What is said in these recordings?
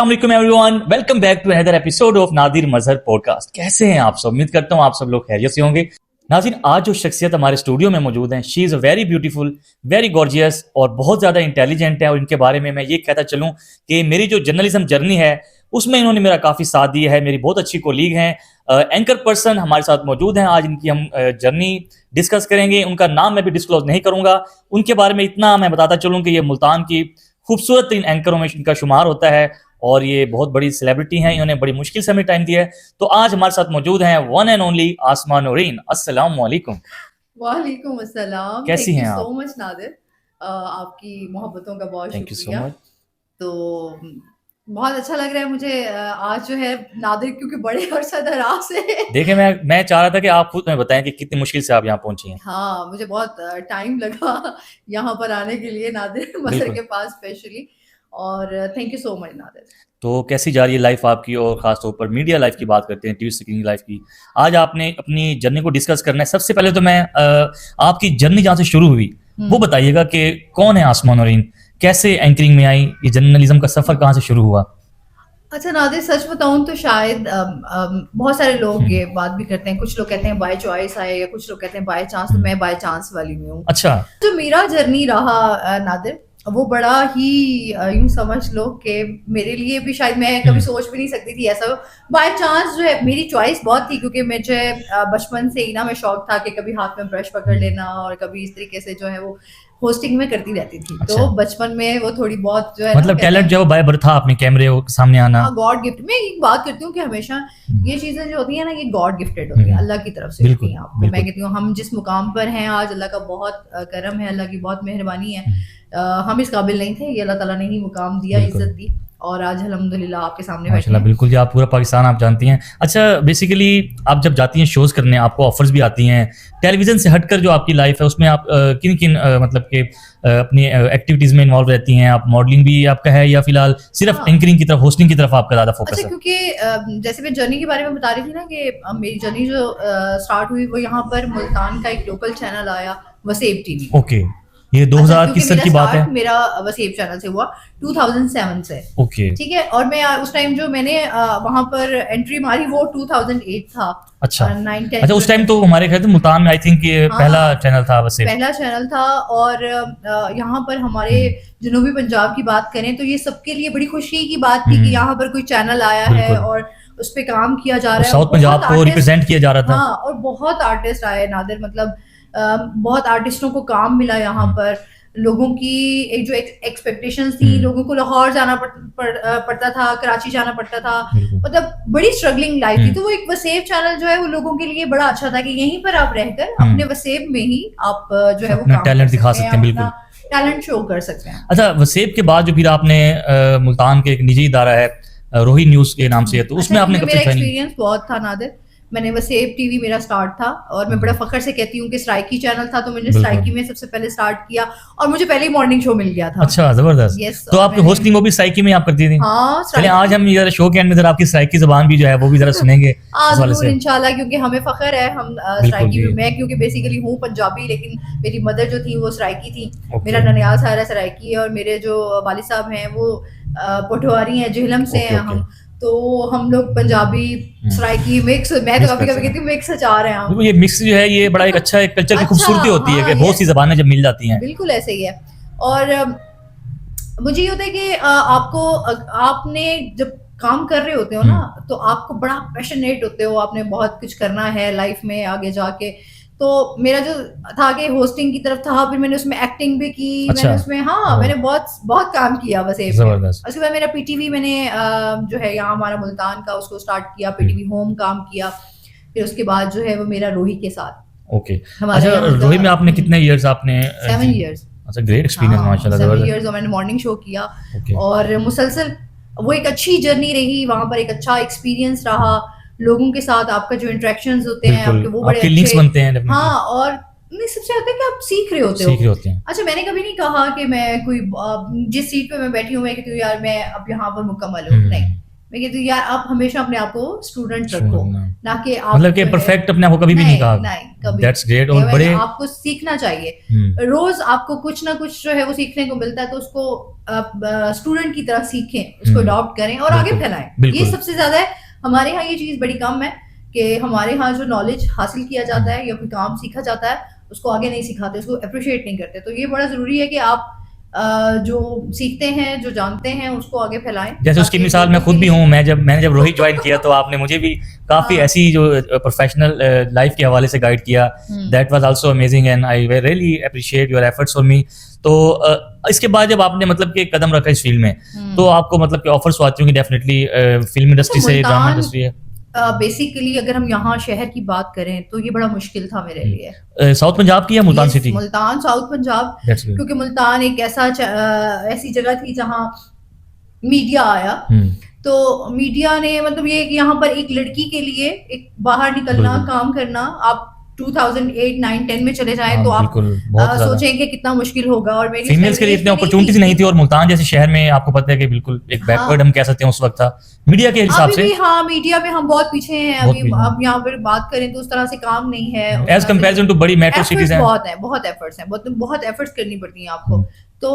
अस्सलाम everyone, welcome back to another episode of Nadir Mazhar podcast. कैसे हैं आप सब? उम्मीद करता हूं आप सब लोग खैरियत से होंगे। नाज़रीन, आज जो शख्सियत हमारे स्टूडियो में मौजूद हैं, she is a very beautiful, very gorgeous और बहुत ज़्यादा इंटेलिजेंट है। और इनके बारे में मैं ये कहता चलूँ कि मेरी जो जर्नलिज्म जर्नी है उसमें इन्होंने मेरा काफ़ी साथ दिया है। मेरी बहुत अच्छी कोलीग हैं, एंकर पर्सन हमारे साथ मौजूद हैं। आज इनकी हम जर्नी डिस्कस करेंगे। उनका नाम मैं भी डिस्क्लोज नहीं करूँगा। उनके बारे में इतना मैं बताता चलूँ कि ये मुल्तान की खूबसूरत तीन एंकरों में इनका शुमार होता है और ये बहुत बड़ी सेलिब्रिटी हैं। इन्होंने बड़ी मुश्किल से हमें टाइम दिया है। तो आज हमारे साथ मौजूद हैं वन एंड ओनली आसमा नूरीन। अस्सलाम वालेकुम। वालेकुम अस्सलाम। कैसी हैं आप? सो मच नादिर, आपकी मोहब्बतों का बहुत थैंक यू सो शुक्रिया। मच। तो बहुत अच्छा लग रहा है मुझे आज जो है नादिर, क्योंकि बड़े अरसा दराज से देखिए, मैं चाह रहा था कि आप खुद में बताएं कि कितनी मुश्किल से आप यहाँ पहुंची हैं। हाँ, मुझे बहुत टाइम लगा यहाँ पर आने के लिए नादिर मसर बिल्कुल। के पास स्पेशली। और thank you so much Nadir. तो कैसी जा रही है लाइफ आपकी, और खासतौर पर मीडिया लाइफ की बात करते हैं, टीवी स्क्रीन लाइफ की। आज आपने अपनी जर्नी को डिस्कस करना है। सबसे पहले तो मैं आपकी जर्नी जहाँ से शुरू हुई वो बताइएगा कि कौन है आसमा नूरीन, कैसे एंकरिंग में आई, ये जर्नलिज्म का सफर कहाँ से शुरू हुआ? अच्छा नादिर, सच बताऊं तो शायद बहुत सारे लोग ये बात भी करते हैं। कुछ लोग कहते हैं बाय चॉइस आए, या कुछ लोग कहते हैं बाय चांस। तो मैं बाय चांस वाली में हूँ। अच्छा। जो मेरा जर्नी रहा नादिर, वो बड़ा ही यूं समझ लो कि मेरे लिए भी शायद मैं कभी सोच भी नहीं सकती थी ऐसा बाय चांस जो है। मेरी चॉइस बहुत थी, क्योंकि मुझे बचपन से ही ना मैं शौक था कि कभी हाथ में ब्रश पकड़ लेना, और कभी इस तरीके से जो है वो होस्टिंग में करती रहती थी। अच्छा। तो बचपन में वो थोड़ी बहुत जो है मतलब टैलेंट जो है वो बाय बर्थ था, अपने कैमरे के सामने आना। God gift. मैं एक बात करती हूँ कि हमेशा ये चीजें जो होती है ना, ये गॉड गिफ्टेड होती है, अल्लाह की तरफ से होती है आपको। मैं कहती हूँ हम जिस मुकाम पर हैं आज, अल्लाह का बहुत करम है, अल्लाह की बहुत मेहरबानी है। हम इस काबिल नहीं थे, ये अल्लाह ताला ने ही मुकाम दिया, इज्जत दी, और आज अल्हम्दुलिल्लाह आपके सामने बैठे हैं। बिल्कुल जी, आप पूरा पाकिस्तान आप जानती हैं। अच्छा, बेसिकली आप जब जाती हैं शोज करने, आपको ऑफर्स भी आती हैं टेलीविजन से हटकर, जो आपकी लाइफ है उसमें आप किन किन मतलब के अपनी एक्टिविटीज में इन्वॉल्व रहती हैं? आप मॉडलिंग भी आपका है, या फिलहाल सिर्फ एंकरिंग की तरफ, होस्टिंग की तरफ आपका ज्यादा फोकस अच्छा, है? क्योंकि जैसे मैं जर्नी के बारे में बता रही थी ना कि मेरी जर्नी जो स्टार्ट हुई वो यहाँ पर मुल्तान का एक लोकल चैनल आया, वसेब टीवी। ओके, ये 2000 किस साल की बात है? मेरा वसेब चैनल से हुआ 2007 से। ओके, ठीक है। और मैं उस टाइम जो मैंने वहां पर एंट्री मारी वो 2008 था। अच्छा। 9-10 अच्छा, उस टाइम तो हमारे ख्याल से मुल्तान में आई थिंक ये पहला चैनल था वैसे। पहला चैनल था। और यहाँ पर हमारे जनूबी पंजाब की बात करें तो ये सबके लिए बड़ी खुशी की बात थी कि यहाँ पर कोई चैनल आया है और उस पे काम किया जा रहा है। साउथ पंजाब को रिप्रेजेंट किया जा रहा था। हाँ, और बहुत आर्टिस्ट आए नादिर, मतलब बहुत आर्टिस्टों को काम मिला यहाँ पर। लोगों की एक जो एक्सपेक्टेशंस थी, लोगों को लाहौर जाना पड़ता था, कराची जाना पड़ता था, मतलब बड़ी स्ट्रगलिंग लाइफ थी। तो वो एक वसेब चैनल जो है वो लोगों के लिए बड़ा अच्छा था कि यहीं पर आप रहकर अपने वसेब में ही आप जो है वो टैलेंट दिखा सकते हैं, बिल्कुल टैलेंट शो कर सकते हैं। अच्छा, वसेब के बाद जो फिर आपने मुल्तान के एक निजी इदारा है रोही न्यूज के नाम से, तो उसमें आपने कब से मेरा एक्सपीरियंस बहुत था नादिर। मैंने वसेब टीवी मेरा स्टार्ट था, और मैं बड़ा फख्र से कहती हूँ कि स्ट्राइकी चैनल था, तो मैंने स्ट्राइकी में सबसे पहले स्टार्ट किया, और मुझे पहले ही मॉर्निंग शो मिल गया था। अच्छा, जबरदस्त। तो आपकी होस्टिंग वो भी स्ट्राइकी में आप करती थी? हाँ, चलिए आज हम जरा शो के एंड में जरा आपकी स्ट्राइकी जुबान भी जो है वो भी जरा सुनेंगे इंशाल्लाह, क्योंकि हमें फख्र है हम स्ट्राइकी में। मैं क्योंकि बेसिकली हूँ पंजाबी, लेकिन मेरी मदर जो थी वो स्ट्राइकी थी। मेरा ननियाल सारा स्ट्राइकी है, और मेरे जो वालिद साहब हैं वो पटवारी हैं, जेहलम से हैं हम। तो हम लोग पंजाबी सराइकी मिक्स, मैं तो कभी कभी कहती हूँ मिक्स अचार है हम। ये मिक्स जो है ये बड़ा एक अच्छा एक कल्चर की खूबसूरती होती है कि बहुत सी ज़बानें जब मिल जाती हैं। बिल्कुल ऐसे ही है। और मुझे ये होता है कि आपको, आपने जब काम कर रहे होते हो ना, तो आपको बड़ा पैशनेट होते हो, आपने बहुत कुछ करना है लाइफ में आगे जाके। तो मेरा जो था कि होस्टिंग की तरफ था, फिर मैंने उसमें एक्टिंग भी की। अच्छा। मैंने उसमें मैंने बहुत काम किया वसेब में। उसके बाद मेरा पीटीवी मैंने जो है यहाँ हमारा मुल्तान का उसको स्टार्ट किया, पीटीवी होम काम किया। फिर उसके बाद जो है वो मेरा रोही के साथ। ओके। अच्छा, रोही में आपने कितने इयर्स? आपने 7 इयर्स। अच्छा, ग्रेट एक्सपीरियंस माशाल्लाह। 7 इयर्स मैंने मॉर्निंग शो किया, और मुसलसल वो एक अच्छी जर्नी रही। वहां पर एक अच्छा एक्सपीरियंस रहा। लोगों के साथ आपका जो इंटरेक्शंस होते हैं आपके, वो बड़े लिंक्स बनते हैं। हाँ, और सबसे होता है कि आप सीख रहे होते हो। अच्छा, मैंने कभी नहीं कहा कि मैं कोई जिस सीट पे मैं बैठी हूँ मैं कहती हूँ यार मैं अब यहाँ पर मुकम्मल हूँ, नहीं। मैं कहती हूँ यार आप हमेशा अपने आप को स्टूडेंट रखो, ना कि आप मतलब कि परफेक्ट अपने आप को कभी भी नहीं कहा। नहीं कभी। That's great. और बड़े आपको सीखना चाहिए, रोज आपको कुछ ना कुछ जो है वो सीखने को मिलता है, तो उसको स्टूडेंट की तरह सीखें, उसको अडॉप्ट करें और आगे फैलाएं। ये सबसे ज्यादा है। हमारे यहाँ ये चीज बड़ी कम है कि हमारे यहाँ जो नॉलेज हासिल किया जाता है या कोई काम सीखा जाता है उसको आगे नहीं सिखाते, उसको अप्रिशिएट नहीं करते। तो ये बड़ा जरूरी है कि आप जो सीखते हैं, जो जानते हैं, उसको आगे फैलाएं। जैसे उसकी मिसाल मैं खुद भी हूँ। मैंने जब रोहित ज्वाइन किया तो आपने मुझे भी काफी ऐसी जो प्रोफेशनल लाइफ के हवाले से गाइड किया। That was also amazing and I really appreciate your efforts for me. तो इसके बाद जब आपने मतलब कि कदम रखा इस फील्ड में, तो आपको मतलब कि ऑफर्स आती होंगी डेफिनेटली फिल्म इंडस्ट्री से, ड्रामा इंडस्ट्री है। बेसिकली अगर हम यहाँ शहर की बात करें तो ये बड़ा मुश्किल था मेरे लिए। साउथ पंजाब की या मुल्तान सिटी? मुल्तान, साउथ पंजाब, क्योंकि मुल्तान एक ऐसी जगह थी जहाँ मीडिया आया। तो मीडिया ने मतलब ये यहाँ पर एक लड़की के लिए एक बाहर निकलना, काम करना, आप 2008, 9, 10 में चले जाएं तो आप सोचेंगे कितना मुश्किल होगा। और मेरी फीमेल्स के लिए इतनी अपॉर्चुनिटीज नहीं थी, और मुल्तान जैसे शहर में आपको पता है कि बिल्कुल एक बैकवर्ड हम कह सकते हैं उस वक्त था मीडिया के हिसाब से। हाँ, मीडिया में हम बहुत पीछे हैं अभी। अब यहाँ पर बात करें तो उस तरह से काम नहीं है एज कंपैरिजन टू बड़ी मेट्रो सिटीज हैं। बहुत एफर्ट्स हैं, बहुत एफर्ट्स करनी पड़ती हैं आपको। तो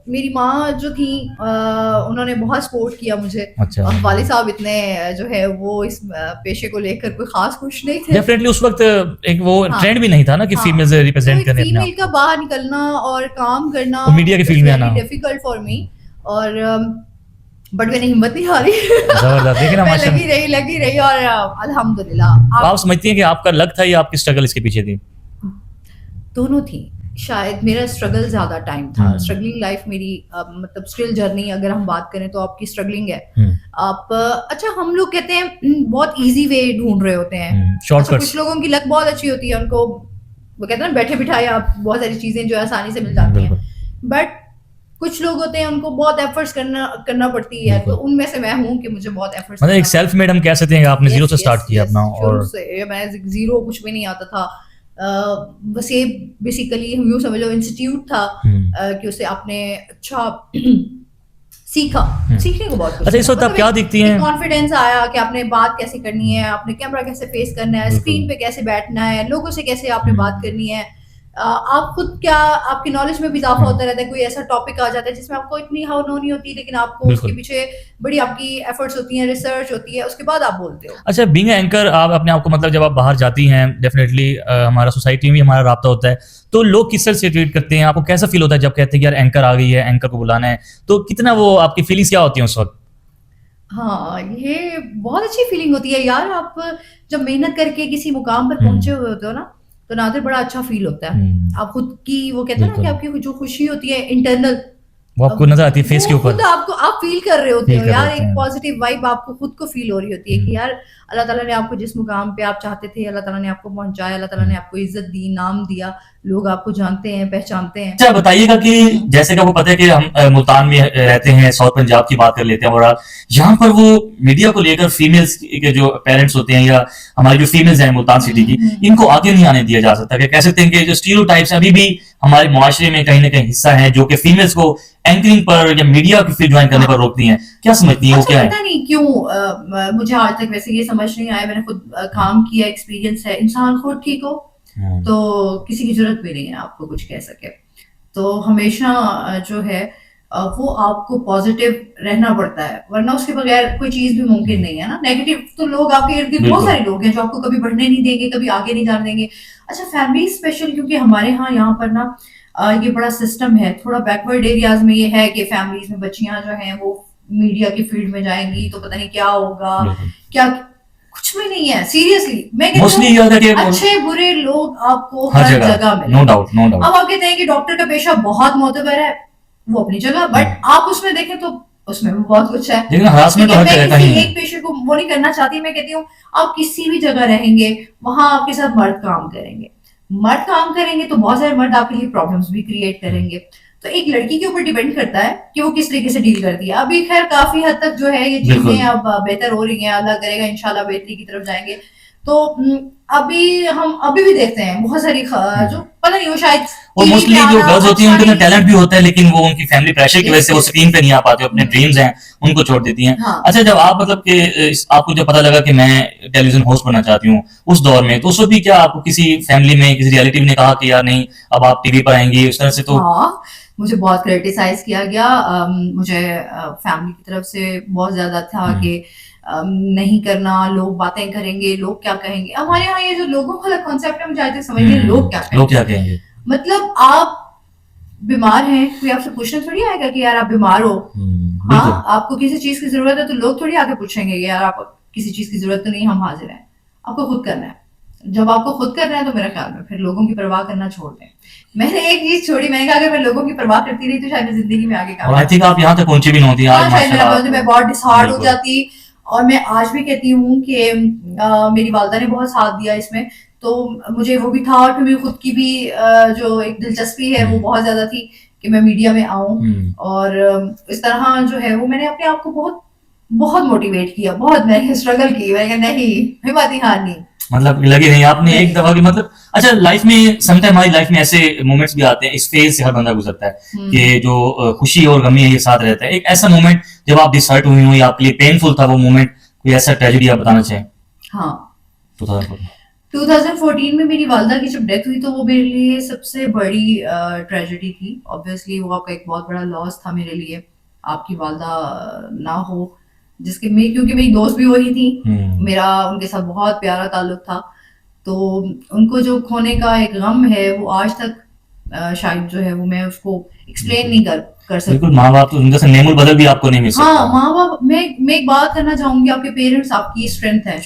मेरी माँ जो थी उन्होंने बहुत सपोर्ट किया मुझे। अच्छा। वाले साहब इतने जो है वो इस पेशे को लेकर कोई खास खुश नहीं थे। डेफिनेटली उस वक्त एक वो ट्रेंड भी नहीं था ना कि फीमेल्स रिप्रेजेंट करने, फीमेल का बाहर निकलना और काम करना मीडिया की फील्ड में आना डिफिकल्ट फॉर मी। और बट मैंने हिम्मत नहीं हारी। जबरदस्त। देखिए ना माशाल्लाह, लगी रही और अल्हम्दुलिल्लाह। आप समझती हैं कि आपका लक था या आपकी स्ट्रगल इसके पीछे थी? दोनों थी। शायद मेरा स्ट्रगल ज्यादा टाइम था। स्ट्रगलिंग लाइफ मेरी मतलब स्टिल जर्नी अगर हम बात करें तो आपकी स्ट्रगलिंग है। आप अच्छा, हम लोग कहते हैं बहुत इजी वे ढूंढ रहे होते हैं। अच्छा, कुछ लोगों की लक बहुत अच्छी होती है, उनको वो कहते हैं ना बैठे बिठाए आप बहुत सारी चीजें जो आसानी से मिल जाती हैं। बट कुछ लोग होते हैं उनको बहुत एफर्ट्स करना पड़ती है। तो उनमें से मैं हूँ कि मुझे बहुत एफर्ट्स, मतलब एक सेल्फ मेड हम कह सकते हैं। आपने जीरो से स्टार्ट किया अपना, और मैं जीरो, कुछ भी नहीं आता था। बस ये बेसिकली यूं समझ लो इंस्टीट्यूट था कि उसे आपने अच्छा सीखा। सीखने को बहुत कुछ। अच्छा, इस वक्त आप क्या दिखती हैं? कॉन्फिडेंस आया कि आपने बात कैसे करनी है, आपने कैमरा कैसे फेस करना है, स्क्रीन पे कैसे बैठना है, लोगों से कैसे आपने बात करनी है। आप खुद क्या, आपकी नॉलेज में भी इजाफा होता रहता है। कोई ऐसा टॉपिक आ जाता है जिसमें आपको इतनी हाउ नो नहीं होती, लेकिन आपको उसके पीछे बड़ी आपकी एफर्ट्स होती हैं, रिसर्च होती है, उसके बाद आप बोलते हो। अच्छा, बीइंग एंकर आप अपने आप को मतलब जब आप बाहर जाती हैं, डेफिनेटली हमारा सोसाइटी में भी हमारा राब्ता होता है, तो लोग किस तरह से ट्रीट करते हैं? आपको कैसा फील होता है जब कहते हैं कि यार एंकर आ गई है, एंकर को बुलाना है? तो कितना वो आपकी फीलिंग्स क्या होती हैं उस वक्त? हाँ, ये बहुत अच्छी फीलिंग होती है यार। आप जब मेहनत करके किसी मुकाम पर पहुंचे हुए होते हो ना, तो नादिर बड़ा अच्छा फील होता है। आप खुद की वो कहते हैं ना कि आपकी जो खुशी होती है इंटरनल, वो आपको नजर आती है फेस के ऊपर। आपको आप फील कर रहे होते हो यार, एक पॉजिटिव वाइब आपको खुद को फील हो रही होती है कि यार अल्लाह ताला ने आपको जिस मुकाम पे आप चाहते थे, अल्लाह ताला ने आपको पहुंचाया, अल्लाह ताला ने आपको इज्जत दी, नाम दिया, लोग आपको जानते हैं, पहचानते हैं। अच्छा, बताइएगा कि जैसे कि आपको पता है कि हम मुल्तान में रहते हैं, साउथ पंजाब की बात कर लेते हैं, और यहाँ पर वो मीडिया को लेकर फीमेल्स के जो पेरेंट्स होते हैं या हमारी जो फीमेल्स हैं मुल्तान सिटी की, इनको आगे नहीं आने दिया जा सकता। कह सकते हैं कि जो स्टीरियोटाइप्स अभी भी हमारे मुआशरे में कहीं ना कहीं हिस्सा है, जो कि फीमेल्स को एंकरिंग पर या मीडिया की फील्ड ज्वाइन करने पर रोकती हैं। क्या समझती हैं वो क्या है? पता नहीं क्यों मुझे आज तक वैसे ये समझ नहीं आया। मैंने खुद काम किया, एक्सपीरियंस है। इंसान खुद ठीक हो तो किसी की जरूरत भी नहीं है आपको कुछ कह सके। तो हमेशा जो है वो आपको पॉजिटिव रहना पड़ता है, वरना उसके बगैर कोई चीज भी मुमकिन नहीं है ना। नेगेटिव तो लोग आपके इर्द गिर्द बहुत सारे लोग हैं जो आपको कभी बढ़ने नहीं देंगे, कभी आगे नहीं जाने देंगे। अच्छा, फैमिली स्पेशल, क्योंकि हमारे यहाँ पर ना ये बड़ा सिस्टम है। थोड़ा बैकवर्ड एरियाज में ये है कि फैमिलीज में बच्चियां जो हैं वो मीडिया की फील्ड में जाएंगी तो पता नहीं क्या होगा, क्या कुछ भी नहीं है। सीरियसली मैं कहती हूँ अच्छे बुरे लोग आपको हर जगह मिले, नो डाउट, नो डाउट। अब आप कहते हैं कि डॉक्टर का पेशा बहुत मोतबर है, वो अपनी जगह, बट आप उसमें देखें तो उसमें भी बहुत कुछ है। लेकिन हरासमेंट तो हर जगह ही है। एक पेशे को वो नहीं करना चाहती। मैं कहती हूँ आप किसी भी जगह रहेंगे वहां आपके साथ मर्द काम करेंगे। मर्द काम करेंगे तो बहुत सारे मर्द आपके लिए प्रॉब्लम्स भी क्रिएट करेंगे। तो एक लड़की के ऊपर डिपेंड करता है कि वो किस तरीके से डील करती है। अभी खैर काफी हद तक जो है ये चीजें अब बेहतर हो रही हैं, अल्लाह करेगा इंशाल्लाह बेहतरी की तरफ जाएंगे। तो अभी हम अभी भी देखते हैं बहुत सारी जो पता नहीं वो शायद और टीवी मोस्टली पे जो आना गर्ल्स होती हैं अच्छा उनके अंदर नहीं। टैलेंट भी होता है, लेकिन वो उनकी फैमिली प्रेशर की वजह से वो Yes, yes. स्क्रीन पे नहीं आ पाते, अपने ड्रीम्स हैं उनको छोड़ देती हैं। हाँ। अच्छा, जब आप मतलब कि आपको जब पता लगा कि मैं टेलीविजन होस्ट बनना चाहती हूँ उस दौर में, तो उस वक्त भी क्या आपको किसी फैमिली में किसी रिलेटिव ने कहा कि यार नहीं अब आप टीवी पर आएंगी उस तरह से? तो हाँ, मुझे बहुत क्रिटिसाइज किया गया। मुझे फैमिली की तरफ से बहुत ज्यादा था कि नहीं करना, लोग बातें करेंगे, लोग क्या कहेंगे। हमारे यहाँ ये जो लोगों वाला कॉन्सेप्ट है, मुझे आज तक समझ नहीं लोग क्या लोग कहेंगे। क्या कहेंगे? मतलब आप बीमार हैं, कोई आपसे पूछने थोड़ी आएगा कि यार आप बीमार हो। बिल्कुल। हाँ, आपको किसी चीज की जरूरत है तो लोग थोड़ी आके पूछेंगे कि यार आप किसी चीज की जरूरत तो नहीं, हम हाजिर हैं। आपको खुद करना है। जब आपको खुद करना है तो मेरा ख्याल में फिर लोगों की परवाह करना छोड़ दें। मैंने एक चीज छोड़ी, मैंने कहा अगर मैं लोगों की परवाह करती रही तो शायद मैं जिंदगी में आगे और काम आई थिंक आप यहाँ तक पहुंची भी नहीं होती आज, हाँ, शायद मेरा माशाल्लाह। मैं बहुत डिसहार्ड हो बिल्कुल। जाती। और मैं आज भी कहती हूँ कि मेरी वालदा ने बहुत साथ दिया इसमें, तो मुझे वो भी था। और फिर मेरी खुद की भी जो एक दिलचस्पी है वो बहुत ज्यादा थी कि मैं मीडिया में आऊं। और इस तरह जो है वो मैंने अपने आप को बहुत बहुत मोटिवेट किया, बहुत मैंने स्ट्रगल की। मैंने कहा नहीं, हिम्मत नहीं हारनी। मतलब लगी नहीं आपने एक नहीं। दफा की मतलब। अच्छा, लाइफ में समटाइम हमारी लाइफ में ऐसे मोमेंट्स भी आते हैं, इस फेज से हर बंदा गुजरता है कि जो खुशी और गमी है ये साथ रहता है। एक ऐसा मोमेंट जब आप डिसहर्ट हुई हो या आपके लिए पेनफुल था वो मोमेंट, कोई ऐसा ट्रेजेडी आप बताना चाहें? हाँ, 2014। 2014 में मेरी वालदा की जब डेथ हुई तो वो मेरे लिए सबसे बड़ी ट्रेजेडी थी। ऑब्वियसली वो आपका एक बहुत बड़ा लॉस था मेरे लिए। आपकी वालदा ना हो, जिसके में क्योंकि मेरी दोस्त भी वही थी, मेरा उनके साथ बहुत प्यारा ताल्लुक था। तो उनको जो खोने का एक गम है वो आज तक शायद जो है वो मैं उसको एक्सप्लेन नहीं कर सकती। बिल्कुल, माँ बाप तो उनका से नेमुल बदल भी आपको नहीं मिल सकता। हाँ, माँ बाप, मैं एक बात करना चाहूंगी, आपके पेरेंट्स आपकी स्ट्रेंथ है।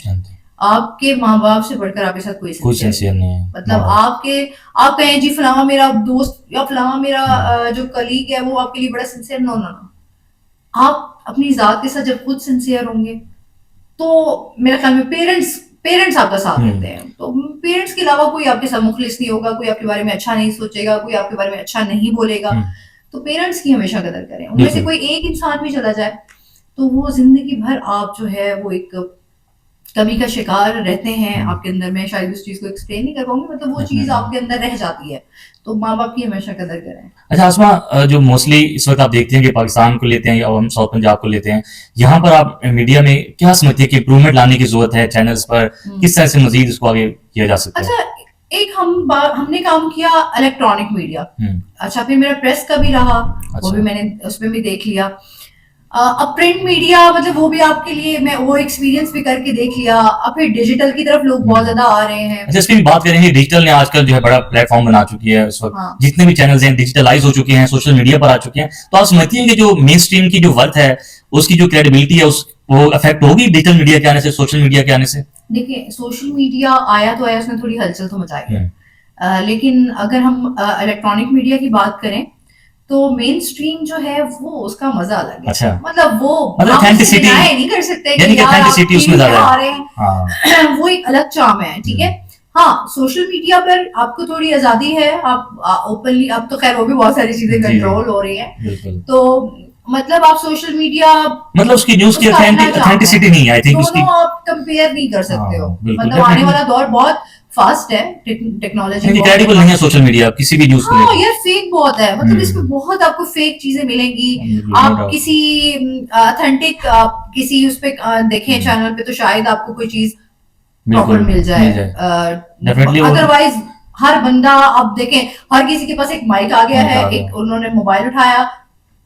आपके माँ बाप से बढ़कर आपके साथ कोई सिंसियर नहीं है। मतलब आप कहें जी फलाना मेरा दोस्त या फलाना मेरा जो कलीग है वो आपके लिए बड़ा सिंसियर, नो नो नो। आप अपनी जात के साथ जब खुद सिंसियर होंगे तो मेरे ख्याल में पेरेंट्स आपका साथ देते हैं। तो पेरेंट्स के अलावा कोई आपके साथ मुखलिस नहीं होगा, कोई आपके बारे में अच्छा नहीं सोचेगा, कोई आपके बारे में अच्छा नहीं बोलेगा। तो पेरेंट्स की हमेशा कदर करें। उनमें से कोई एक इंसान भी चला जाए तो वो जिंदगी भर आप जो है वो एक कमी का शिकार रहते हैं आपके अंदर। मैं शायद उस चीज को एक्सप्लेन नहीं कर पाऊंगी, मतलब वो चीज आपके अंदर रह जाती है। तो माँ बाप की हमेशा कदर करें। अच्छा आसमा, जो मोस्टली इस वक्त आप देखते हैं कि पाकिस्तान को लेते हैं या हम साउथ पंजाब को लेते हैं, यहाँ पर आप मीडिया में क्या समझते हैं कि इम्प्रूवमेंट लाने की जरूरत है चैनल्स पर? किस तरह से मजीद इसको आगे किया जा सकता है? अच्छा, एक हमने काम किया इलेक्ट्रॉनिक मीडिया। अच्छा, फिर मेरा प्रेस का भी रहा। वो भी मैंने उसमें भी देख लिया। अब प्रिंट मीडिया मतलब वो भी आपके लिए मैं वो एक्सपीरियंस भी करके देख लिया। अब फिर डिजिटल की तरफ लोग बहुत ज्यादा आ रहे हैं। अच्छा, इसकी भी बात करेंगे। डिजिटल ने आजकल जो है बड़ा प्लेटफॉर्म बना चुकी है इस वक्त। हाँ। जितने भी चैनल्स हैं डिजिटलाइज हो चुके हैं, सोशल मीडिया पर आ चुके हैं। तो आप समझती हैं कि जो मेन स्ट्रीम की जो वर्थ है उसकी जो क्रेडिबिलिटी है वो अफेक्ट होगी डिजिटल मीडिया के आने से, सोशल मीडिया के आने से? देखिए, सोशल मीडिया आया तो आया, उसने थोड़ी हलचल तो मचाई है। लेकिन अगर हम इलेक्ट्रॉनिक मीडिया की बात करें तो मेन स्ट्रीम जो है वो उसका मजा अलग है। अच्छा। मतलब वो मतलब आप authenticity- डिनाई नहीं कर सकते यानी कि यार आप authenticity उसमें टीवी पे ज्यादा है। आ रहे हैं। वो एक अलग चार्म है, ठीक है। हाँ, सोशल मीडिया पर आपको थोड़ी आजादी है, आप ओपनली, अब तो खैर वो भी बहुत सारी चीजें कंट्रोल हो रही है। तो मतलब आप सोशल मीडिया मतलब उसकी न्यूज की ऑथेंटिसिटी नहीं है, आई थिंक उसकी। दोनों आप कंपेयर नहीं कर सकते हो। बिल्कुल, मतलब आने वाला दौर बहुत फास्ट है, टेक्नोलॉजी क्रेडिबल नहीं है सोशल मीडिया किसी भी न्यूज को हाँ लेकर। यार, फेक बहुत है। मतलब इसमें बहुत आपको फेक चीजें मिलेंगी। आप किसी ऑथेंटिक किसी उस पे देखें चैनल पे तो शायद आपको कोई चीज प्रॉपर मिल जाए। अदरवाइज हर बंदा, आप देखें हर किसी के पास एक माइक आ गया है, एक उन्होंने मोबाइल उठाया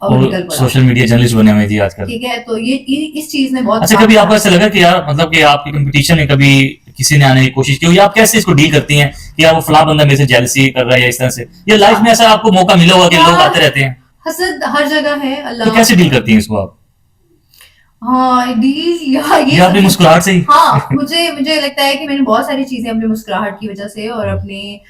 और सोशल मीडिया जर्नलिस्ट बने हुए जी आजकल। ठीक है, तो ये इस चीज ने बहुत। अच्छा, कभी आपको ऐसा लगा कि यार मतलब कि आपकी कंपटीशन में कभी किसी ने आने की कोशिश की हो, या आप कैसे इसको डील करती हैं कि यार वो फला बंदा मेरे से जेलसी कर रहा है या इस तरह से? या लाइफ में ऐसा आपको मौका मिला होगा कि लोग आते रहते हैं? हसद हर जगह है। अल्लाह, तो कैसे डील करती हैं इसको आप? हाँ, डील ये अपनी मुस्कुराहट से ही? हाँ, मुझे लगता है कि मैंने बहुत सारी चीजें अपनी मुस्कुराहट की वजह से और अपने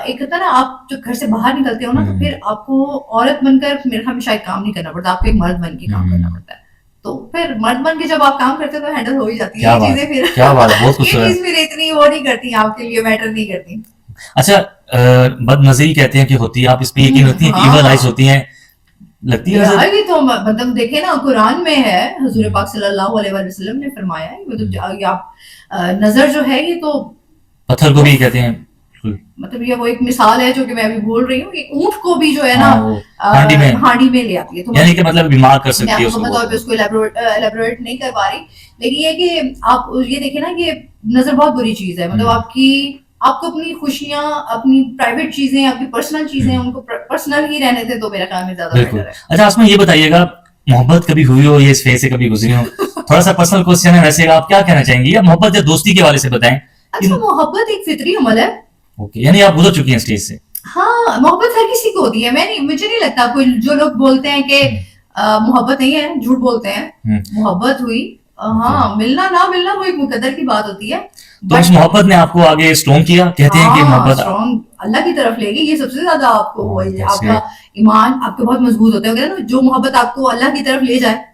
एक होता है ना, आप जब घर से बाहर निकलते हो ना तो फिर आपको औरत बनकर मेरे ख्याल में शायद काम नहीं करना पड़ता, आपको एक मर्द बन के काम करना पड़ता है। तो फिर मर्द बन के जब आप काम करते हो तो हैंडल हो ही जाती है ये चीजें। फिर क्या बात है, बहुत ये चीज फिर इतनी वो नहीं करती, आपके लिए मैटर नहीं करती। अच्छा, बदनजरी कहते हैं कि होती है, आप इस पे यकीन रखती हैं कि इवल आइज होती हैं? लगती है नजर? ये तो मतलब देखे ना, कुरान में है, हुजूर पाक सल्लल्लाहु अलैहि वसल्लम ने फरमाया है, मतलब ये आप नजर जो है ये तो पत्थर को भी कहते हैं, बिल्कुल। मतलब ये वो एक मिसाल है जो कि मैं अभी बोल रही हूँ, एक ऊंट को भी जो है ना हाँ, वो हांडी में ले आती है। तो यानी कि मतलब बीमार कर मैं सकती है आपको उसको। बतौर पे उसको एलेबोरेट नहीं कर पा रही, लेकिन ये कि आप ये देखिए ना कि नजर बहुत बुरी चीज है, मतलब आपको अपनी खुशियां, अपनी प्राइवेट चीजें, आपकी पर्सनल चीजें, उनको पर्सनल ही रहने थे तो मेरा ख्याल में ज्यादा बिल्कुल। बेटर है। अच्छा आसमा ये बताइएगा, मोहब्बत कभी हुई हो, ये इस फेज से कभी गुजरी हो? थोड़ा सा पर्सनल क्वेश्चन है वैसे, आप क्या कहना चाहेंगी, या मोहब्बत या दोस्ती के हवाले से बताएं। अच्छा, मोहब्बत एक फितरी अमल है। ओके, यानी आप गुजर चुकी हैं स्टेज से। हाँ, मोहब्बत हर किसी को होती है। मुझे नहीं लगता कोई, जो लोग बोलते हैं कि मोहब्बत नहीं है, झूठ बोलते हैं। मोहब्बत हुई, हाँ, मिलना ना मिलना वो एक मुकद्दर की बात होती है। तो उस मोहब्बत ने आपको आगे स्ट्रॉन्ग किया, कहते हैं कि मोहब्बत स्ट्रॉन्ग अल्लाह की तरफ लेगी, ये सबसे ज्यादा आपको वो है, that's आपका ईमान आपके बहुत मजबूत होते हैं, ना, जो मोहब्बत आपको अल्लाह की तरफ ले जाए।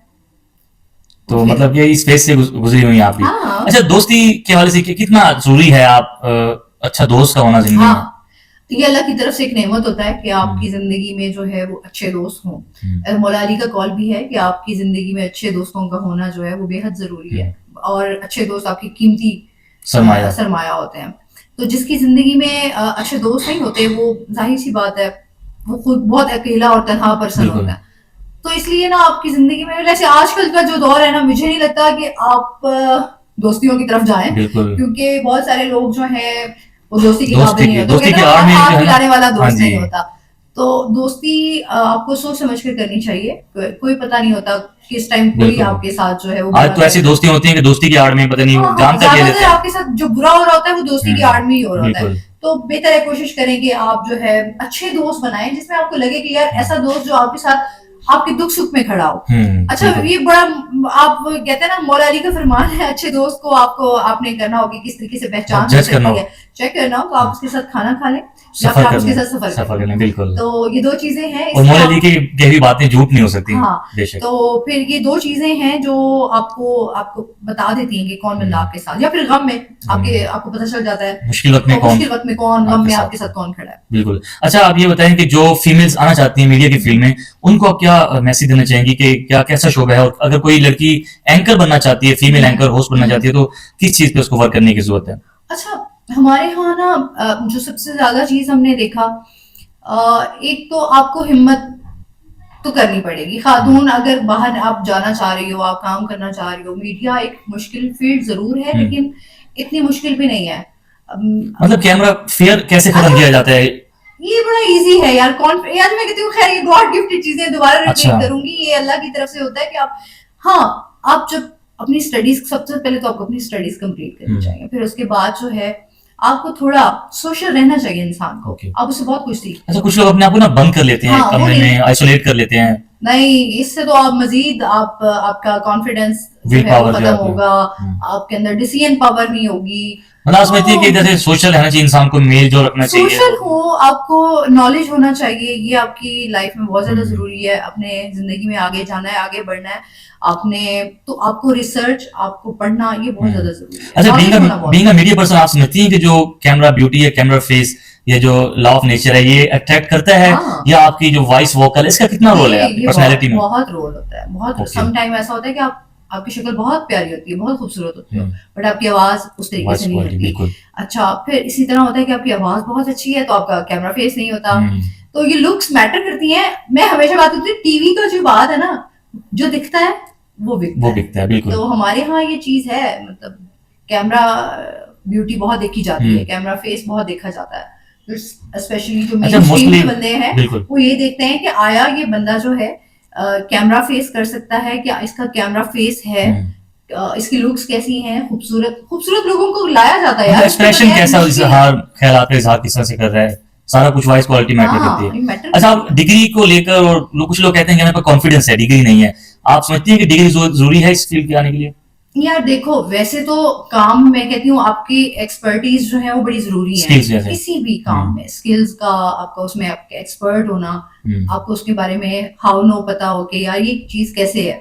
तो मतलब ये इस फेज से गुजरी हुई हैं आप भी। हाँ। अच्छा, दोस्ती के हवाले से कितना जरूरी है आप अच्छा दोस्त का होना जिंदगी में? हाँ, तो ये अल्लाह की तरफ से एक नेमत होता है कि आपकी जिंदगी में जो है वो अच्छे दोस्त हों। मौला अली का कॉल भी है कि आपकी जिंदगी में अच्छे दोस्तों का होना जो है वो बेहद जरूरी है, और अच्छे दोस्त आपकी कीमती सरमाया होते हैं। तो जिसकी जिंदगी में अच्छे दोस्त नहीं होते, वो जाहिर सी बात है वो खुद बहुत अकेला और तन्हा पर्सन होता है। तो इसलिए ना आपकी जिंदगी में, वैसे आजकल का जो दौर है ना, मुझे नहीं लगता कि आप दोस्तियों की तरफ जाएं, क्योंकि बहुत सारे लोग जो हैं वो दोस्ती के काबिल नहीं होते, हाथ मिलाने वाला दोस्त नहीं होता। तो दोस्ती आपको सोच समझ कर करनी चाहिए, कोई पता नहीं होता किस टाइम कोई आपके साथ जो है वो, आज तो ऐसी दोस्ती होती है कि दोस्ती की आड़ में पता नहीं जानता क्या लेते हैं। आपके साथ जो बुरा हो रहा होता है वो दोस्ती की आड़ में ही हो रहा होता है। तो बेहतर है कोशिश करें कि आप जो है अच्छे दोस्त बनाएं, जिसमें आपको लगे कि यार ऐसा दोस्त जो आपके साथ आपके दुख सुख में खड़ा हो। अच्छा, ये बड़ा आप कहते हैं ना, मौला अली का फरमान है, अच्छे दोस्त को आपने करना होगा किस तरीके से पहचान सकती है, चेक करना हो, तो आप उसके साथ खाना खा लें या फिर आप उसके साथ सफर करें। बिल्कुल, तो ये दो चीजें हैं, और मौला अली की कही बातें झूठ नहीं हो सकती। हाँ, तो फिर ये दो चीजें हैं जो आपको बता देती हैं कि कौन बंदा आपके साथ, या फिर गम में आपको पता चल जाता है मुश्किल वक्त में कौन, गम में आपके साथ कौन खड़ा है। बिल्कुल। अच्छा, आप ये बताएं कि जो फीमेल्स आना चाहती हैं मीडिया की फील्ड में, उनको आप क्या मैसेज देना चाहेंगी कि क्या कैसा शोबा है, और अगर कोई लड़की एंकर बनना चाहती है, फीमेल एंकर होस्ट बनना चाहती है, तो किस चीज पे उसको वर्क करने की जरूरत है? अच्छा, हमारे यहाँ ना जो सबसे ज्यादा चीज हमने देखा, एक तो आपको हिम्मत तो करनी पड़ेगी। खातून अगर बाहर आप जाना चाह रही हो, आप काम करना चाह रही हो, मीडिया एक मुश्किल फील्ड जरूर है, लेकिन इतनी मुश्किल भी नहीं है। मतलब कैमरा फेयर कैसे खत्म किया जाता है? ये बड़ा इजी है यार, यार मैं कहती हूँ, खैर ये गॉड गिफ्टेड चीजें, दोबारा रिपीट करूंगी, ये अल्लाह की तरफ से होता है कि आप जब अपनी स्टडीज, सबसे पहले तो आपको अपनी स्टडीज कंप्लीट करनी चाहिए, फिर उसके बाद जो है आपको थोड़ा सोशल रहना चाहिए इंसान को। आप उससे बहुत कुछ सीखते हैं। अच्छा, कुछ लोग अपने आप को ना बंद कर लेते हैं, कमरे में आइसोलेट कर लेते हैं। नहीं, इससे तो आप मजीद आपका कॉन्फिडेंस खत्म होगा, आपके अंदर डिसीजन पावर नहीं होगी। मतलब समझती है कि जैसे सोशल रहना चाहिए इंसान को, मेल जो रखना चाहिए, सोशल हो, आपको नॉलेज होना चाहिए, ये आपकी लाइफ में बहुत ज्यादा जरूरी है। अपने जिंदगी में आगे जाना है, आगे बढ़ना है तो आपको रिसर्च, आपको पढ़ना, ये बहुत ज्यादा जरूरी है। अच्छा, बीइंग अ मीडिया पर्सन, आप समझती हैं कि जो कैमरा ब्यूटी है, कैमरा फेस, ये जो लॉ ऑफ नेचर है, ये अट्रैक्ट करता है? या आपकी जो वॉइस वोकल, इसका कितना रोल है पर्सनैलिटी में? बहुत रोल होता है, बहुत। सम टाइम ऐसा होता है कि आपकी शक्ल बहुत प्यारी होती है, बहुत खूबसूरत होती है, बट आपकी आवाज उस तरीके से नहीं होती। अच्छा, फिर इसी तरह होता है कि आपकी आवाज बहुत अच्छी है तो आपका कैमरा फेस नहीं होता। तो ये लुक्स मैटर करती हैं। मैं हमेशा बात करती हूँ, टीवी का जो बात है ना, जो दिखता है वो बिकता है। बिल्कुल। तो हमारे यहाँ ये चीज है, मतलब कैमरा ब्यूटी बहुत देखी जाती है, कैमरा फेस बहुत देखा जाता है। स्पेशली जो मेनस्ट्रीम बंदे हैं वो ये देखते हैं कि आया ये बंदा जो है कैमरा फेस कर सकता है, क्या इसका कैमरा फेस है, इसकी लुक्स कैसी हैं, खूबसूरत लोगों को लाया जाता है यार। एक्सप्रेशन कैसा, इजहार ख्यालात का इजहार किस तरह से कर रहा है, सारा कुछ वॉइस क्वालिटी मैटर करती है। अच्छा, डिग्री को लेकर, और कुछ लोग कहते हैं कि मेरे पास कॉन्फिडेंस है, डिग्री नहीं है, आप समझती हैं कि डिग्री जरूरी है इस फील्ड के आने के लिए? यार देखो, वैसे तो काम, मैं कहती हूँ आपकी एक्सपर्टीज जो है वो बड़ी जरूरी है किसी भी काम में। स्किल्स का आपका, उसमें आपके एक्सपर्ट होना, आपको उसके बारे में हाउ नो पता हो कि यार ये चीज कैसे है,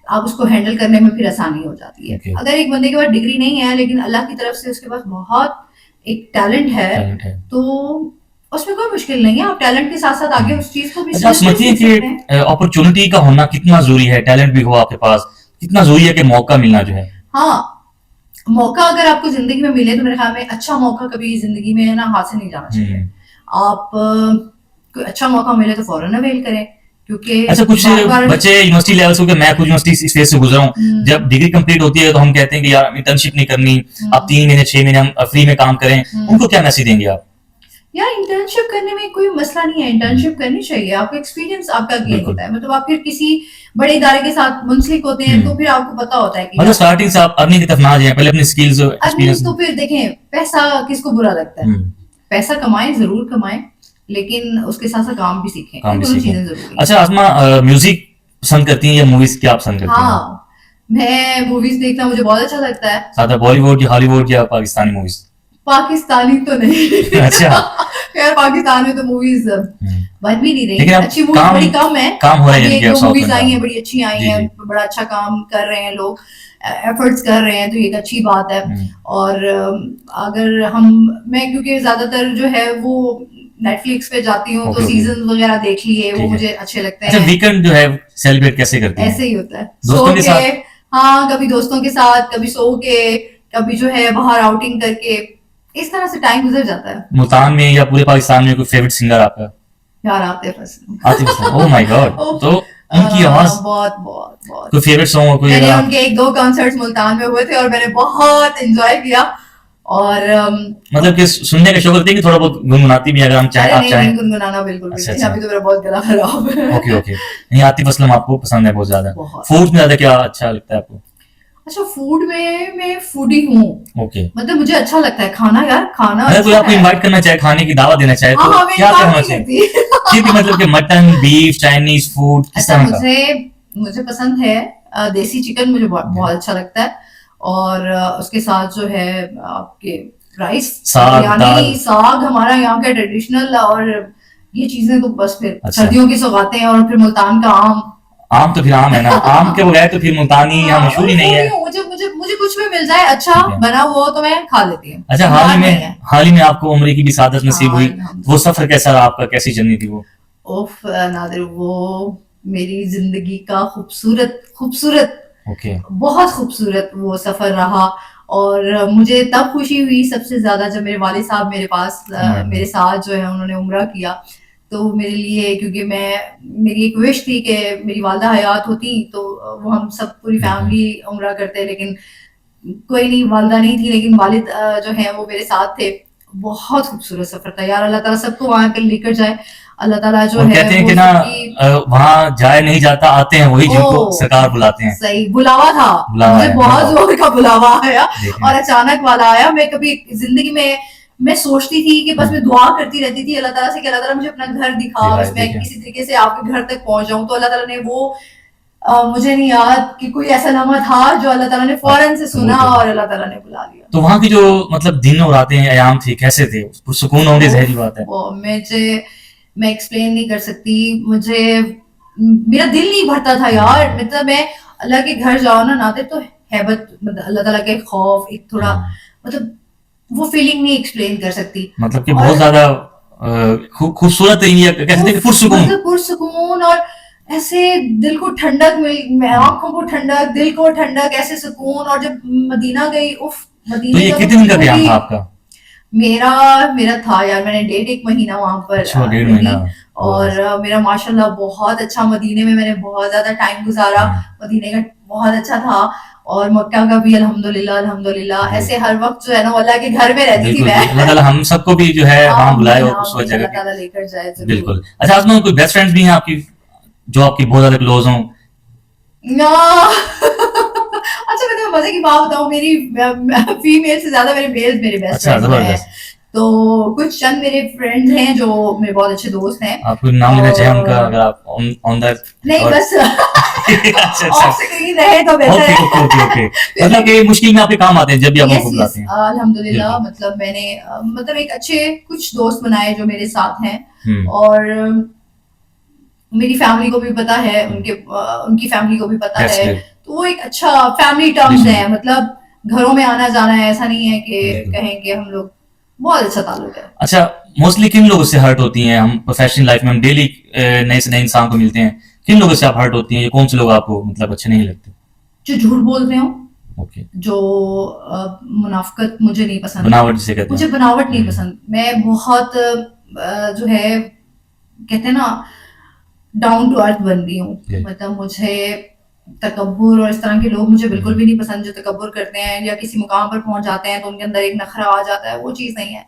आप उसको हैंडल करने में फिर आसानी हो जाती है। अगर एक बंदे के पास डिग्री नहीं है लेकिन अल्लाह की तरफ से उसके पास बहुत एक टैलेंट है, तो उसमें कोई मुश्किल नहीं है, आप टैलेंट के साथ साथ आगे उस चीज को भी अच्छा, आप समझती हैं कि अपॉर्चुनिटी का होना कितना जरूरी है, टैलेंट भी हो आपके पास, कितना जरूरी है कि मौका मिलना जो है। हाँ, मौका अगर आपको जिंदगी में मिले तो मेरे ख्याल में अच्छा मौका कभी जिंदगी में ना हाथ से नहीं जाना चाहिए। आप कोई अच्छा मौका मिले तो फौरन अवेल करें, क्योंकि अच्छा, कुछ बार-बार बच्चे यूनिवर्सिटी लेवल से, मैं खुद यूनिवर्सिटी इस फेज से गुजरा हूँ, जब डिग्री कंप्लीट होती है तो हम कहते हैं कि यार इंटर्नशिप नहीं करनी, आप 3 महीने 6 महीने हम फ्री में काम करें, उनको क्या मैसेज देंगे आप? यार इंटर्नशिप करने में कोई मसला नहीं है, इंटर्नशिप करनी चाहिए, आपका एक्सपीरियंस आपका गेन बिल्कुल। होता है, मतलब आप फिर किसी बड़े इदारे के साथ मुंसलिक होते हैं तो फिर आपको पता होता है कि मतलब स्टार्टिंग से आप अर्निंग की तरफ ना जाएं, पहले अपनी स्किल्स और अर्निंग एक्सपीरियंस। तो फिर देखें, पैसा किसको बुरा लगता है, पैसा कमाएं, जरूर कमाएं, लेकिन उसके साथ साथ काम भी सीखें, काम भी दोनों सीखें। चीजें जरूरी हैं। अच्छा आसमा, म्यूजिक पसंद करती हैं या मूवीज क्या पसंद करती हैं? हाँ, मैं मूवीज देखना मुझे बहुत अच्छा लगता है। ज्यादा बॉलीवुड या हॉलीवुड या पाकिस्तानी मूवीज? पाकिस्तानी तो नहीं अच्छा। यार पाकिस्तान में तो मूवीज बन भी नहीं रही, लेकिन अब अच्छी मूवीज काम बड़ी कम है। काम हो रहा है अभी इनके एक दो साउथ मूवीज में। आई हैं, बड़ी अच्छी आई जी, हैं, जी। बड़ा अच्छा काम कर रहे हैं लोग, एफर्ट्स कर रहे हैं, तो ये एक अच्छी बात है। और अगर मैं क्योंकि ज्यादातर जो है वो नेटफ्लिक्स पे जाती हूँ, तो ओके, ओके। सीजन वगैरह देख लिए, ठीक वो है। मुझे अच्छे लगते अच्छा, हैं। वीकेंड जो है सेलिब्रेट कैसे करती हैं? ऐसे ही होता है, दोस्तों सो के के, साथ? हाँ कभी दोस्तों के साथ, कभी सो के, कभी जो है बाहर आउटिंग करके, इस तरह से टाइम गुजर जाता है। मुल्तान में या पूरे पाकिस्तान में कोई फेवरेट सिंगर आपका? यार Atif Aslam. Atif Aslam, oh my god. Oh, तो उनकी आवाज, बहुत बहुत बहुत, कोई फेवरेट सॉन्ग हो कोई मैंने अगर आप? उनके एक दो कॉन्सर्ट्स मुल्तान में हुए थे और मैंने बहुत एंजॉय किया। और मतलब कि सुनने का शौक रखती है कि थोड़ा बहुत गुनगुनाती भी हैं अगर हम चाहें, अरे आप नहीं चाहें? नहीं, गुनगुनाना बिल्कुल भी अच्छा, नहीं, अच्छा। अभी तो मेरा बहुत गला खराब है। Okay, okay. नहीं, आतिफ असलम आपको पसंद है बहुत ज्यादा। बहुत। फूड में ज्यादा क्या अच्छा लगता है आपको? अच्छा, फूड में मैं फूडी हूँ, ओके। मतलब मुझे अच्छा लगता है खाना, यार खाना अगर कोई अच्छा आपको है। इनवाइट करना चाहे, खाने की दावत देना चाहे, हाँ तो हाँ, मैं क्या क्या इनकार होना नहीं चाहिए? करती। ठीक है, मतलब कि मटन, बीफ, चाइनीज फूड, किस अच्छा, तरह का? मुझे पसंद है देसी चिकन, मुझे बहुत अच्छा लगता है। और उसके साथ जो है आपके राइस, साग, दाल। बिरयानी, साग हमारा यहाँ का ट्रेडिशनल, और ये चीजें तो बस फिर अच्छा। सर्दियों की सौगातें हैं, और फिर मुल्तान का आम। आम तो फिर आम है ना, आम के बगैर तो फिर मुल्तानी यहाँ हाँ, मशहूर ही नहीं है। मुझे मुझे मुझे कुछ भी मिल जाए अच्छा ठीक है। बना हुआ तो मैं खा लेती हूँ। अच्छा, इनकार नहीं है। हाल ही में आपको उम्र की भी सादत नसीब हाँ, हुई, अल्हम्दुलिल्लाह। वो सफर कैसा रहा आपका, कैसी जर्नी थी वो? उफ नादिर, वो मेरी जिंदगी का खूबसूरत खूबसूरत, ओके। बहुत खूबसूरत वो सफर रहा। और मुझे तब खुशी हुई सबसे ज्यादा जब मेरे वालिद साहब मेरे पास मेरे साथ जो है उन्होंने उम्रा किया। तो मेरे लिए, क्योंकि मेरी एक विश थी कि मेरी वालदा हयात होती तो वो हम सब पूरी फैमिली उम्रा करते, लेकिन कोई नहीं, वालदा नहीं थी, लेकिन वालिद जो है वो मेरे साथ थे। बहुत खूबसूरत सफर था यार, अल्लाह ताला सबको वहां पे लेकर जाए। अल्लाह ताला जो और है कहते हैं वो कि ना, सबकी, वहां जाया नहीं जाता, आते हैं वही जिनको ओ, सरकार बुलाते हैं। सही बुलावा था, बुलावा मुझे है, बहुत हाँ। जोर का बुलावा आया देखें। और अचानक वाला आया। मैं कभी जिंदगी में मैं सोचती थी कि बस मैं दुआ करती रहती थी अल्लाह ताला से कि अल्लाह ताला मुझे अपना घर दिखा, दिखाए, बस मैं देखें। किसी तरीके से आपके घर तक पहुंच जाऊं। तो अल्लाह ताला ने वो मुझे नहीं याद कि कोई ऐसा लम्हा था जो अल्लाह ताला ने फौरन से सुना कबूल कर। और अल्लाह ताला ने बुला लिया। तो वहां की जो मतलब दिन और रातें हैं, अयाम थे, कैसे थे? सुकून होंगे, जहरी बात है। वो मैं एक्सप्लेन नहीं कर सकती, मुझे मेरा दिल नहीं भरता था यार। मतलब मैं अल्लाह के घर जाओ ना नाते, तो हैबत, मतलब अल्लाह ताला के खौफ, एक थोड़ा, मतलब वो फीलिंग नहीं एक्सप्लेन कर सकती। मतलब कि और बहुत ज्यादा खूबसूरत या कह सकते हैं कि पुरसुकून। मतलब पुरसुकून, और ऐसे दिल को ठंडक मिल, आंखों को ठंडक, दिल को ठंडक, ऐसे सुकून। और जब मदीना गई, उफ, तो मदीने ये का कितने दिन का ध्यान पूरी- था आपका? मेरा मेरा था यार, मैंने 1.5 महीना वहां पर अच्छा, 1.5 रही। महीना। और मेरा माशाल्लाह बहुत अच्छा, मदीने में मैंने बहुत ज्यादा टाइम गुजारा, मदीने का बहुत अच्छा था। और मक्का का भी अल्हम्दुलिल्लाह अल्हम्दुलिल्लाह। ऐसे हर वक्त जो है ना अल्लाह के घर में रहती थी बिल्कुल, मैं। अल्लाह ताला हम सबको भी जो है वहां बुलाए और आमीन, उस आमीन, जगह अल्लाह पे। ताला लेकर जाए जरूर। बिल्कुल। अच्छा आसमा, कोई बेस्ट फ्रेंड्स भी हैं आपकी जो आपकी बहुत ज्यादा क्लोज हों? ना अच्छा, मैं तुम्हें मजे की बात बताऊं, मेरी फीमेल से ज्यादा मेरे मेल मेरे बेस्ट अच्छा, फ्रेंड्स हैं। जबरदस्त। तो कुछ चंद मेरे फ्रेंड्स हैं जो मेरे बहुत अच्छे दोस्त हैं। आप कोई नाम लेना चाहें और- उनका, अगर आप ऑन द नहीं, बस अच्छा, ऑफ अच्छा। स्क्रीन रहे तो बेहतर ओके, है। Okay, okay, okay. मतलब कि मुश्किल में आपके काम आते हैं जब भी आप उनको यस बुलाते यस, हैं। अल्हम्दुलिल्लाह। बिल्कुल। मतलब मैंने मतलब एक अच्छे कुछ दोस्त बनाए जो मेरे साथ हैं। हम्म। और मेरी फैमिली को भी पता है, उनकी फैमिली को भी पता That's है। good. तो वो एक अच्छा फैमिली टर्म्स बिल्कुल। है, मतलब घरों में आना जाना है, ऐसा नहीं है कि बिल्कुल। कहें कि हम लोग बहुत अच्छा ताल्लुक है। अच्छा, मोस्टली किन लोगों से हर्ट होती हैं? हम प्रोफेशनल लाइफ में हम डेली नए से नए इंसान को मिलते हैं, किन लोगों से आप हर्ट होती हैं? ये कौन से लोग आपको मतलब अच्छे नहीं लगते? जो झूठ बोलते हो, ओके, जो मुनाफिकत मुझे नहीं पसंद, बनावट जिसे कहते मुझे हैं। बनावट नहीं पसंद। मैं बहुत जो है कहते हैं ना डाउन टू अर्थ बंदी हूँ। जी। मतलब मुझे तकब्बुर और इस तरह के लोग मुझे बिल्कुल भी नहीं पसंद, जो तकब्बुर करते हैं या किसी मुकाम पर पहुंच जाते हैं तो उनके अंदर एक नखरा आ जाता है, वो चीज नहीं है।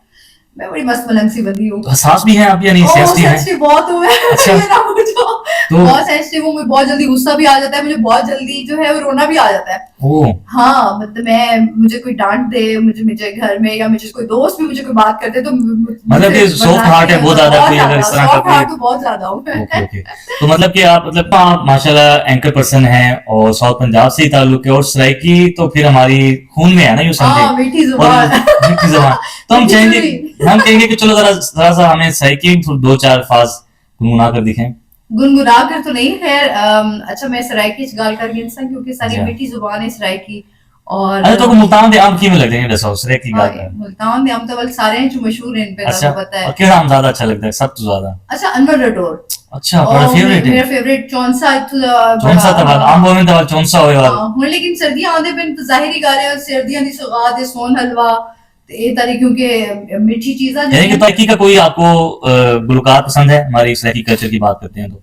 मैं बड़ी मस्त मलंग सी बंदी हूँ। तो हसास भी हैं आप या नहीं? ओह सेंसिटिव हैं? सेंसिटिव बहुत हूँ मैं। अच्छा। ये ना पूछो। तो बहुत सेंसिटिव हूँ मैं, बहुत जल्दी गुस्सा भी आ जाता है मुझे, बहुत जल्दी जो है वो रोना भी आ जाता है। ओ, हाँ मतलब मुझे कोई डांट दे, मुझे घर में या मुझे कोई दोस्त भी मुझे कोई बात करते तो मतलब कि सॉफ्ट हार्ट है बहुत ज्यादा, कोई अगर इस तरह का सॉफ्ट हार्ट कोई। तो बहुत ज्यादा हूँ मैं। ओके ओके, तो मतलब कि आप माशाल्लाह एंकर पर्सन हैं और साउथ पंजाब से ही ताल्लुक है, और सराइकी तो फिर हमारी खून में है ना, यूं समझे। हाँ मीठी और जुबान। मीठी जुबान, तो हम मीठी चाहेंगे छुरी। हम कहेंगे कि चलो जरा जरा सा हमें सराइकी दो चार अल्फाज गुनगुना कर दिखाएं। गुनगुना कर तो नहीं, खैर अच्छा मैं सराइकी च गल करगी इंसान क्योंकि सारी जी हाँ। मीठी जुबान है सराइकी। और अच्छा, तो मुल्तान दे आम किवें लगदे ने? दसो सराइकी हाँ, गल कर। मुल्तान दे आम तो वल सारे जो मशहूर हैं इन पे अच्छा, आपको पता और है। केड़ा आम ज्यादा अच्छा लगता है, सब तो ज्यादा? अच्छा अनवर रटोर। अच्छा, बड़ा फेवरेट है। मेरा फेवरेट चौंसा इत्थों दा चौंसा बड़ा तवाल आम बोवें तवाल चौंसा होए वाल। हाँ हुण लेकिन सर्दियां आंदे पे तो जाहिर ही गल है सर्दियां दी सौगात है सोन हलवा ते ये तारी क्योंकि मीठी चीज़ां यानी कि जेह्ड़ियां। सराइकी का कोई आपको गुलकार पसंद है? हमारी सराइकी कल्चर की बात करते हैं तो।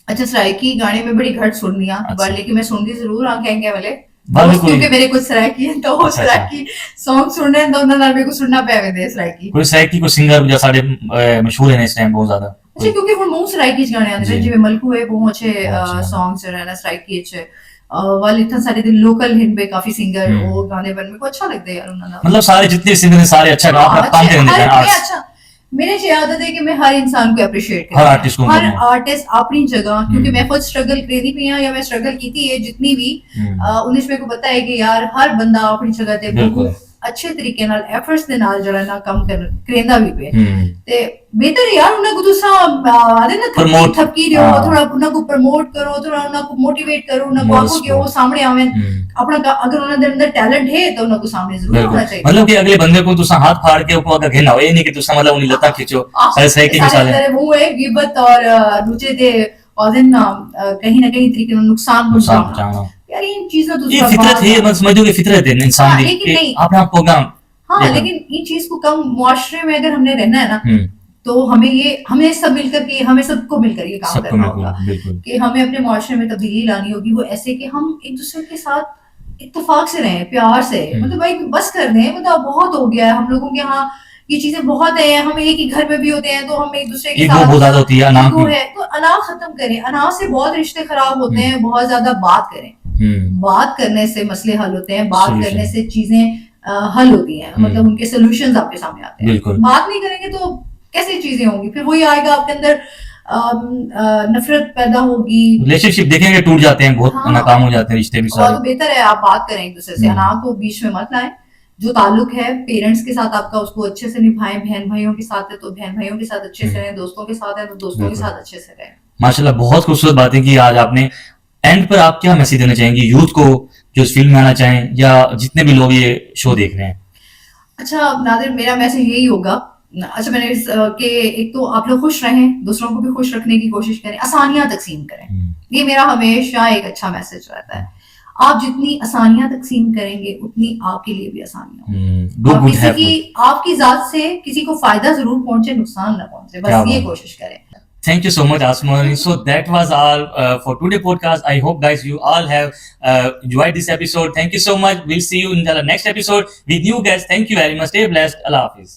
अच्छा सराइकी गाने में बड़ी घट सुननी आ, अच्छा। बट लेकिन मैं सुनदी जरूर हाँ कहेंगे वाले बस दोस्त कोई क्योंकि मेरे कुछ सराइकी है तो वो अच्छा अच्छा, सराइकी सॉन्ग सुनने हैं तो उन्होंने मेरे को सुनना पे दे सराइकी। कोई सराइकी को सिंगर जो साढ़े मशहूर है इस टाइम बहुत ज्यादा अच्छा क्योंकि हुण मूं सराइकी च गाने आंदे जी। ने जिवें मलकू है बहुत अच्छे अच्छा। सॉन्ग्स जो है ना सराइकी च वाल इत्थै सारे दिन लोकल हिंद पे काफी सिंगर वो गाने बन मेरे को अच्छा लगदे यार उन्होंने। मतलब सारे जितने सिंगर हैं सारे अच्छा हाँ, अपना काम अच्छे करने हर हैं मैं आर्ट्स। अच्छा मेरे से आदत है कि मैं हर इंसान को अप्रिशिएट हर करती आर्टिस्ट को हूँ, हर मतलब। आर्टिस्ट अपनी जगह क्योंकि मैं खुद स्ट्रगल करी भी हाँ या मैं स्ट्रगल की है जितनी भी उन्हें मेरे को पता है कि यार हर बंदा अपनी जगह ते बिल्कुल। बहुत अच्छे तरीके नाल एफर्ट्स दे नाल जड़ा ना काम करेंदा भी पे हम्म, ते बेहतर है यार उन्हें को तुसा आदे ना Promote, थपकी रहो हाँ। थोड़ा उन्हें को प्रमोट करो थोड़ा उन्हें को मोटिवेट करो उन्हें को More आखो कि वो support। सामने आवें हम्म, अपना अगर उन्हें दे अंदर टैलेंट है तो उन्हें को सामने जरूर बिल्कुल। आना चाहिए। मतलब कि अगले बंदे को तुसा हाथ फाड़ के ऊपर अगर घेना हो, ये नहीं कि तुसा मतलब उन्हें लता खींचो। सारे सराइकी सारे मिसाल है। अंदर वो है गिबत और दूसरे दे और दिन कहीं ना कहीं तरीके से नुकसान नुकसान पहुंचाना पहुंचाना, यार इन चीजों तो ये उसका फितरत बात है, है। मतलब समझो कि फितरत है इंसान हाँ की लेकिन कि नहीं अपने आप को काम। हाँ लेकिन इन चीज को कम मुआशरे में अगर हमने रहना है ना हम्म, तो हमें सब मिलकर के हमें सबको मिलकर ये काम सबको करना बिल्कुल होगा बिल्कुल। कि हमें अपने मुआशरे में तब्दीली लानी होगी वो ऐसे कि हम एक दूसरे के साथ इत्तेफाक से रहें प्यार से मतलब भाई बस कर दें मतलब बहुत हो गया है हम लोगों के यहाँ ये चीजें बहुत है हम एक ही घर में भी होते हैं तो हम एक दूसरे के ईगो साथ बहुत ज्यादा होती है, अनाक ईगो भी। है तो अना खत्म करें अना से बहुत रिश्ते खराब होते हैं बहुत ज्यादा बात करें बात करने से मसले हल होते हैं बात Solution। करने से चीजें हल होती हैं मतलब उनके सोल्यूशंस आपके सामने आते हैं बिल्कुल। बात नहीं करेंगे तो कैसी चीजें होंगी फिर वही आएगा आपके अंदर नफरत पैदा होगी रिलेशनशिप देखेंगे टूट जाते हैं, बहुत हाँ। नाकाम हो जाते हैं रिश्ते भी और सारे। तो बेहतर है आप बात करें एक दूसरे से अना को बीच में मत लाएं जो ताल्लुक है पेरेंट्स के साथ आपका उसको अच्छे से निभाएं बहन भाइयों के साथ है तो बहन भाइयों के साथ अच्छे से रहें दोस्तों के साथ है तो दोस्तों के बिल्कुल। साथ अच्छे से रहें। माशाल्लाह बहुत खूबसूरत बातें की आज आपने। एंड पर आप क्या मैसेज देना चाहेंगी यूथ को जो इस फील्ड में आना चाहें या जितने भी लोग ये शो देख रहे हैं? अच्छा नादिर मेरा मैसेज यही होगा अच्छा मैंने कि एक तो आप लोग खुश रहें दूसरों को भी खुश रखने की कोशिश करें आसानियां तकसीम करें ये मेरा हमेशा एक अच्छा मैसेज रहता है आप जितनी आसानियां तकसीम करेंगे उतनी आपके लिए भी आसानियां डू और गुड किसी हैव की आपकी जात से किसी को फायदा जरूर पहुंचे नुकसान ना पहुंचे क्या बस ये बात। कोशिश करें। Thank you so much, Asman. So that was all for today podcast. I hope guys you all have enjoyed this episode. Thank you so much. We'll see you in the next episode with new guests. Thank you very much. Stay blessed. Allah Hafiz.